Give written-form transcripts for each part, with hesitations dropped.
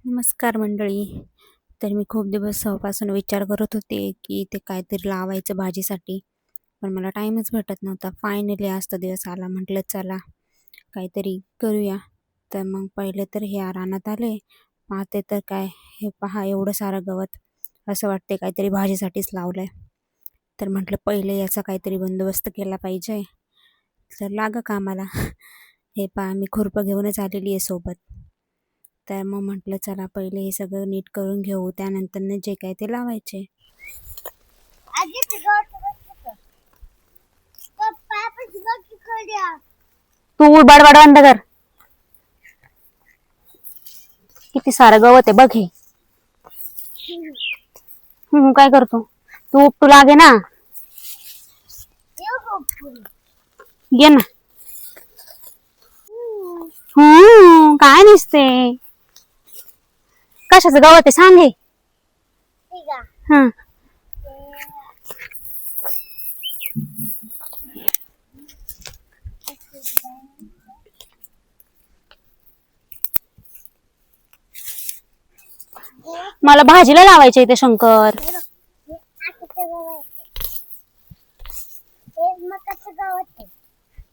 नमस्कार मंडळी. तर मी खूप दिवसापासून विचार करत होते की ते काहीतरी लावायचं भाजीसाठी, पण मला टाईमच भेटत नव्हता. फायनली आज तो दिवस आला. म्हटलं चला काहीतरी करूया. तर मग पहिले तर हे रानात आले. पाहते तर काय, हे पहा एवढं सारं गवत. असं वाटते काहीतरी भाजीसाठीच लावलं आहे. तर म्हटलं पहिले याचा काहीतरी बंदोबस्त केला पाहिजे. तर लागा कामाला. हे पहा मी खुरपं घेऊनच आलेली आहे सोबत. तर मग म्हटलं चला पहिले हे सगळं नीट करून घेऊ, त्यानंतर जे काय ते लावायचे. तू बडबड बंद कर. किती सारं गवत आहे बघ हे. काय करतो तू? उपटू लागे ना. ये ना. काय दिसते? कशाचं गवत आहे सांग हे. हं. मला भाजीला लावायचे ते शंकर.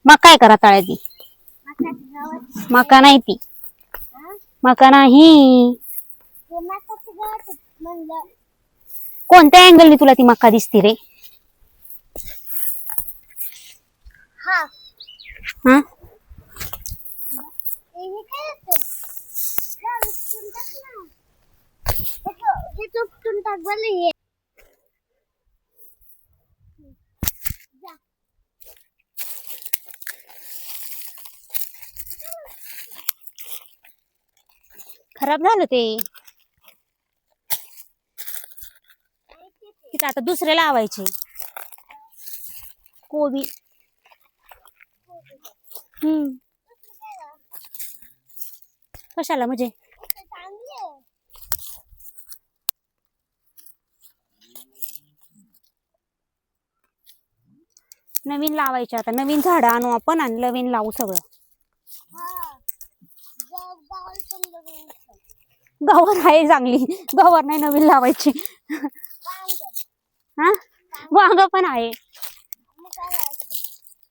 मग काय करा तळ्याची? मका नाही ती. मका नाही. कोणत्या अँगलने तुला ती मका दिसते रे? हा, खराब झालं ते. तिथं आता दुसरे लावायचे. कोबी. कशाला म्हणजे? नवीन लावायचे. आता नवीन झाडं आणू आपण आणि नवीन लावू सगळं. गवार आहे चांगली. गवार नाही नवीन लावायची. हा, वांग पण आहे.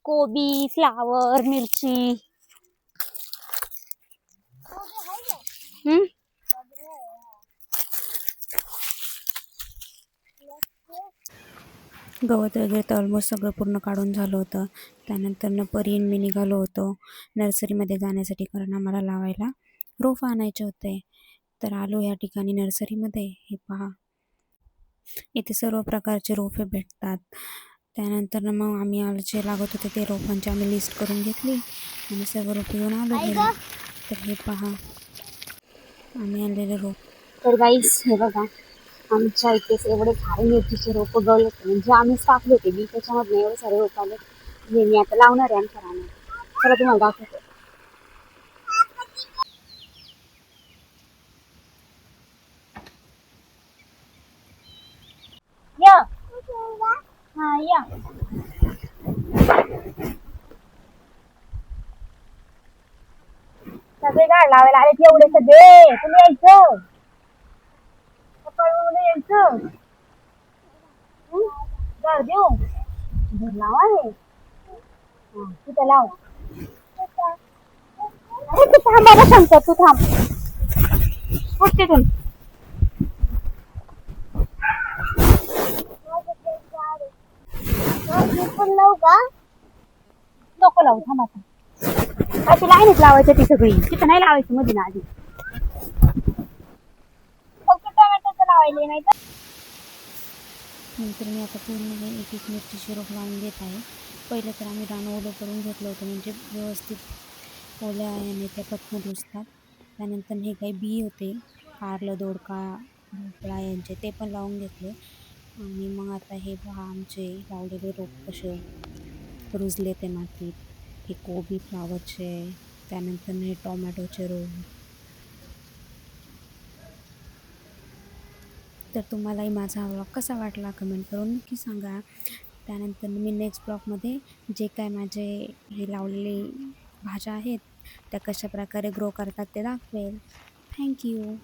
कोबी, फ्लावर, मिरची. गवत वगैरे तर ऑलमोस्ट सगळं पूर्ण काढून झालं होतं. त्यानंतर परीन मी निघालो होतो नर्सरीमध्ये जाण्यासाठी, कारण आम्हाला लावायला रोप आणायचे होते. तर आलो या ठिकाणी नर्सरीमध्ये. हे पहा, इथे सर्व प्रकारचे रोपे भेटतात. त्यानंतर मग आम्ही जे लागत होते ते रोपांची आम्ही लिस्ट करून घेतली आणि सर्व रोपे घेऊन आलो घरी. तर हे पहा आम्ही आणलेले रोप. तर गाईस हे बघा, आमच्या इथेच एवढे भारी मिरचीचे रोप उगवले होते. म्हणजे आम्हीच टाकले होते बी, त्याच्यामध्ये एवढे सारे रोप आले. हे मी आता लावणार आहे आमच्या रानात. चला तुम्हाला दाखवते. या हा या. सगळे झाड लावायला आले एवढे सगळे. तुम्ही यायचं यायचं घर देऊ. घर लावा हे. तिथं लाव. तू थांब बाबा शंकर, तू थांब. तिथून नको लावू, थांब आता. अशी लाईनच लावायची ती सगळी. तिथं नाही लावायची मध्ये ना. आधी फक्त टोमॅटोचं लावायला नाही तर. नंतर मी आता पूर्ण एक एक मिरचीचे रोप लावून घेत आहे. पहिलं तर आम्ही रान ओलं करून घेतलं होतं, म्हणजे व्यवस्थित ओल्या आणि त्या पटकन रुजतात. त्यानंतर हे काही बी होते, कारलं, दोडका, भोपळा यांचे, ते पण लावून घेतले. आणि मग आता हे पहा आमचे लावलेले रोप कसे रुजले ते मातीत. हे कोबी फ्लावरचे, त्यानंतर हे टोमॅटोचे रोप. तर तुम्हालाही माझा हा व्लॉग कसा वाटला कमेंट करून नक्की सांगा. त्यानंतर मी नेक्स्ट ब्लॉगमध्ये जे काय माझे हे लावलेले भाज्या आहेत त्या कशा प्रकारे ग्रो करतात ते दाखवेल. थँक्यू.